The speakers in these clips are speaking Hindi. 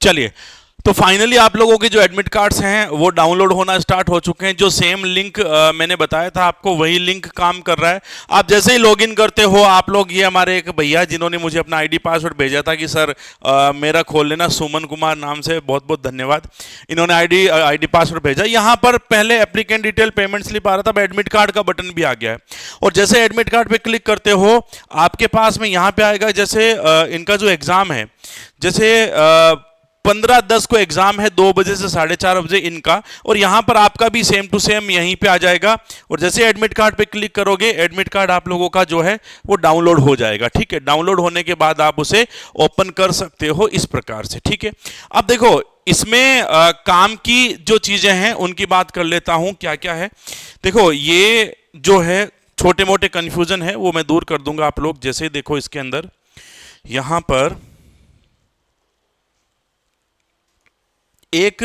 चलिए, तो फाइनली आप लोगों के जो एडमिट कार्ड्स हैं वो डाउनलोड होना स्टार्ट हो चुके हैं। जो सेम लिंक मैंने बताया था आपको, वही लिंक काम कर रहा है। आप जैसे ही लॉगिन करते हो, आप लोग, ये हमारे एक भैया जिन्होंने मुझे अपना आईडी पासवर्ड भेजा था कि सर मेरा खोल लेना, सुमन कुमार नाम से, बहुत बहुत धन्यवाद। इन्होंने आईडी पासवर्ड भेजा। यहाँ पर पहले एप्लीकेंट डिटेल पेमेंट स्लिप आ रहा था, अब एडमिट कार्ड का बटन भी आ गया है। और जैसे एडमिट कार्ड पे क्लिक करते हो, आपके पास में यहाँ पे आएगा, जैसे इनका जो एग्जाम है, जैसे 15/10 को एग्जाम है, 2 बजे से 4:30 बजे इनका, और यहां पर आपका भी सेम टू सेम यहीं पे आ जाएगा। और जैसे एडमिट कार्ड पे क्लिक करोगे, एडमिट कार्ड आप लोगों का जो है वो डाउनलोड हो जाएगा। ठीक है, डाउनलोड होने के बाद आप उसे ओपन कर सकते हो इस प्रकार से। ठीक है, अब देखो इसमें काम की जो चीजें हैं उनकी बात कर लेता हूं, क्या क्या है। देखो, ये जो है छोटे मोटे कंफ्यूजन है वो मैं दूर कर दूंगा। आप लोग जैसे देखो, इसके अंदर यहां पर एक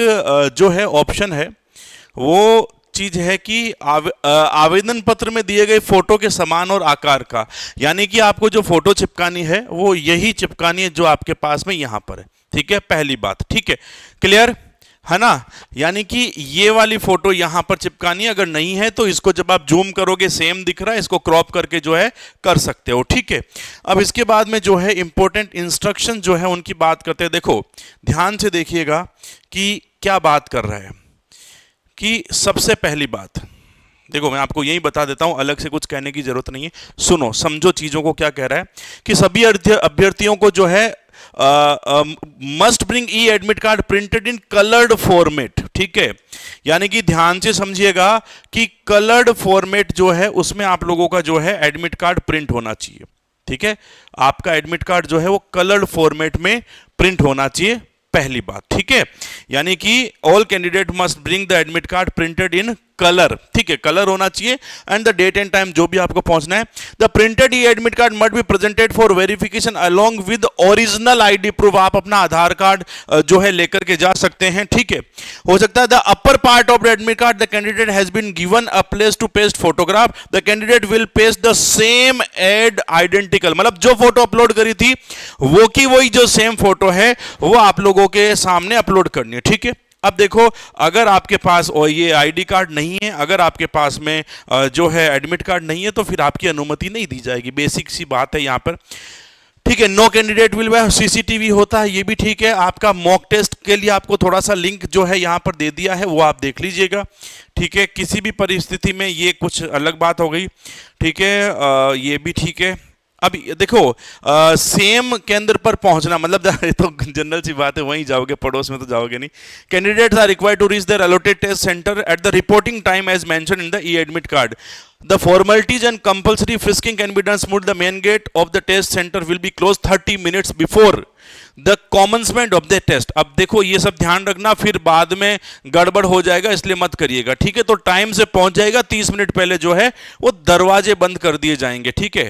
जो है ऑप्शन है, वो चीज है कि आवेदन पत्र में दिए गए फोटो के समान और आकार का, यानी कि आपको जो फोटो चिपकानी है वो यही चिपकानी है जो आपके पास में यहां पर है। ठीक है, पहली बात। ठीक है, क्लियर है ना। यानी कि ये वाली फोटो यहां पर चिपकानी है। अगर नहीं है तो इसको जब आप जूम करोगे सेम दिख रहा है, इसको क्रॉप करके जो है कर सकते हो। ठीक है, अब इसके बाद में जो है इंपॉर्टेंट इंस्ट्रक्शन जो है उनकी बात करते हैं। देखो ध्यान से देखिएगा कि क्या बात कर रहा है। कि सबसे पहली बात, देखो मैं आपको यही बता देता हूं, अलग से कुछ कहने की जरूरत नहीं है। सुनो समझो चीजों को। क्या कह रहा है कि सभी अभ्यर्थियों को जो है मस्ट ब्रिंग ई एडमिट कार्ड प्रिंटेड इन कलर्ड फॉर्मेट। ठीक है, यानी कि ध्यान से समझिएगा कि कलर्ड फॉर्मेट जो है उसमें आप लोगों का जो है एडमिट कार्ड प्रिंट होना चाहिए। ठीक है, आपका एडमिट कार्ड जो है वो कलर्ड फॉर्मेट में प्रिंट होना चाहिए, पहली बात। ठीक है, यानी कि all candidate must bring the admit card printed in colour. ठीक है, कलर होना चाहिए, and the date and time जो भी आपको पहुंचना है। The printed e admit card must be presented for verification along with original ID proof. आप अपना आधार कार्ड जो है लेकर के जा सकते हैं। ठीक है, हो सकता है the upper part of the admit card the candidate has been given a place to paste photograph, the candidate will paste the same add identical. मतलब जो फोटो अपलोड करी थी वो की वही जो सेम फोटो है वो आप लोगों के सामने अपलोड करनी है। ठीक है, अब देखो, अगर आपके पास और ये आईडी कार्ड नहीं है, अगर आपके पास में जो है एडमिट कार्ड नहीं है, तो फिर आपकी अनुमति नहीं दी जाएगी। बेसिक सी बात है यहां पर। ठीक है, no candidate will be CCTV होता है, ये भी ठीक है। आपका मॉक टेस्ट के लिए आपको थोड़ा सा लिंक जो है यहां पर दे दिया है, वो आप देख लीजिएगा। ठीक है, किसी भी परिस्थिति में ये कुछ अलग बात हो गई। ठीक है, ये भी ठीक है। अब देखो, सेम केंद्र पर पहुंचना मतलब तो जनरल सी बात है, वहीं जाओगे, पड़ोस में तो जाओगे नहीं। Candidates are required to reach their allotted test centre at the reporting time as mentioned in the e admit card. The formalities and compulsory frisking can be done smooth. The main gate of the test center will be closed 30 minutes before the commencement of the test. अब देखो ये सब ध्यान रखना, फिर बाद में गड़बड़ हो जाएगा, इसलिए मत करिएगा। ठीक है, तो टाइम से पहुंच जाएगा, 30 मिनट पहले जो है वो दरवाजे बंद कर दिए जाएंगे। ठीक है,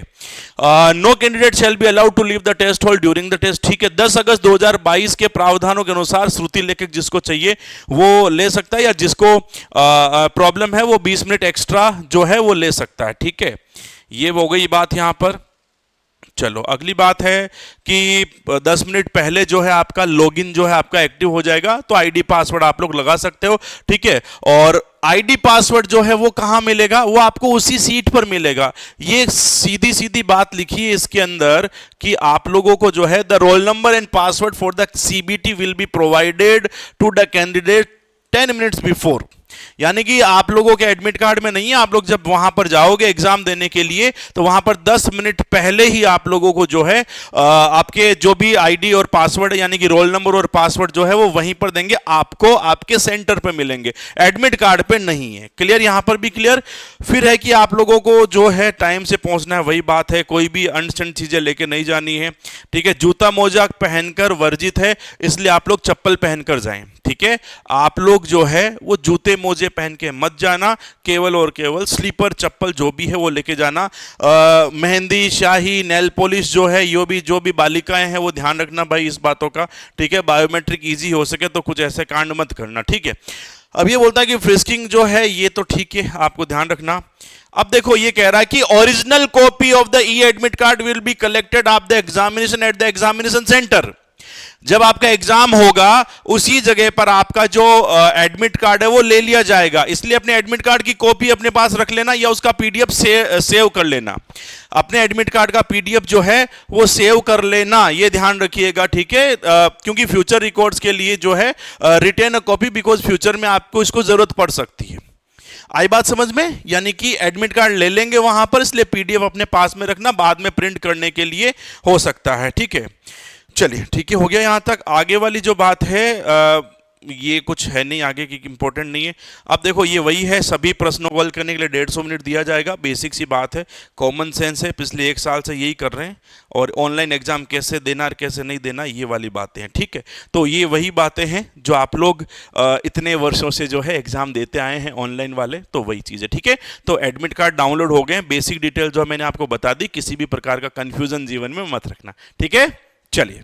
no candidate shall be allowed to leave the test hall during the test. ठीक है, 10 अगस्त 2022 के प्रावधानों के अनुसार श्रुति लेखक जिसको चाहिए वो ले सकता है, या जिसको प्रॉब्लम है वो 20 मिनट एक्स्ट्रा जो है वो ले सकता है। ठीक है, ये हो गई बात यहां पर। चलो अगली बात है कि 10 मिनट पहले जो है आपका लॉगिन जो है आपका एक्टिव हो जाएगा, तो आईडी पासवर्ड आप लोग लगा सकते हो। ठीक है, और आईडी पासवर्ड जो है वो कहां मिलेगा, वो आपको उसी सीट पर मिलेगा। ये सीधी सीधी बात लिखी है इसके अंदर कि आप लोगों को जो है the roll number and password for the CBT will be provided to the candidate 10 minutes before. यानी कि आप लोगों के एडमिट कार्ड में नहीं है, आप लोग जब वहां पर जाओगे एग्जाम देने के लिए, तो वहां पर 10 मिनट पहले ही आप लोगों को जो है आपके जो भी आईडी और पासवर्ड यानी कि रोल नंबर और पासवर्ड जो है वो वहीं पर देंगे, आपको आपके सेंटर पे मिलेंगे, एडमिट कार्ड पे नहीं है। क्लियर, यहां पर भी क्लियर। फिर है कि आप लोगों को जो है टाइम से पहुंचना है, वही बात है, कोई भी अनस्टैंड चीजें लेके नहीं जानी है। ठीक है, जूता मोजा पहनकर वर्जित है, इसलिए आप लोग चप्पल पहनकर जाएं। ठीक है, आप लोग जो है वो जूते मोजे पहन के मत जाना, केवल और केवल स्लीपर चप्पल जो भी है वो लेके जाना। मेहंदी, शाही, नेल पॉलिश जो है, जो भी बालिकाएं हैं वो ध्यान रखना भाई इस बातों का। ठीक है, बायोमेट्रिक इजी हो सके तो कुछ ऐसे कांड मत करना। ठीक है, अब ये बोलता है कि फ्रिस्किंग जो है ये तो ठीक है, आपको ध्यान रखना। अब देखो ये कह रहा है कि original copy of the e admit card will be collected of the examination at the examination centre. जब आपका एग्जाम होगा उसी जगह पर आपका जो एडमिट कार्ड है वो ले लिया जाएगा। इसलिए अपने एडमिट कार्ड की कॉपी अपने पास रख लेना या उसका पीडीएफ सेव कर लेना। अपने एडमिट कार्ड का पीडीएफ जो है वो सेव कर लेना, ये ध्यान रखिएगा, ठीक है। क्योंकि फ्यूचर रिकॉर्ड्स के लिए जो है written a copy, because future में आपको इसको जरूरत पड़ सकती है। आई बात समझ में? यानी कि एडमिट कार्ड ले लेंगे वहां पर, इसलिए पीडीएफ अपने पास में रखना, बाद में प्रिंट करने के लिए हो सकता है, ठीक है। चलिए ठीक है, हो गया यहां तक। आगे वाली जो बात है ये कुछ है नहीं आगे की, इंपॉर्टेंट नहीं है। अब देखो ये वही है, सभी प्रश्नों को हल करने के लिए 150 मिनट दिया जाएगा। बेसिक सी बात है, कॉमन सेंस है, पिछले 1 साल से यही कर रहे हैं। और ऑनलाइन एग्जाम कैसे देना और कैसे नहीं देना, ये वाली बातें हैं, ठीक है। तो ये वही बातें हैं जो आप लोग इतने वर्षों से जो है एग्जाम देते आए हैं ऑनलाइन वाले, तो वही चीज़ है, ठीक है। तो एडमिट कार्ड डाउनलोड हो गए, बेसिक डिटेल जो मैंने आपको बता दी, किसी भी प्रकार का कंफ्यूजन जीवन में मत रखना, ठीक है। चलिए।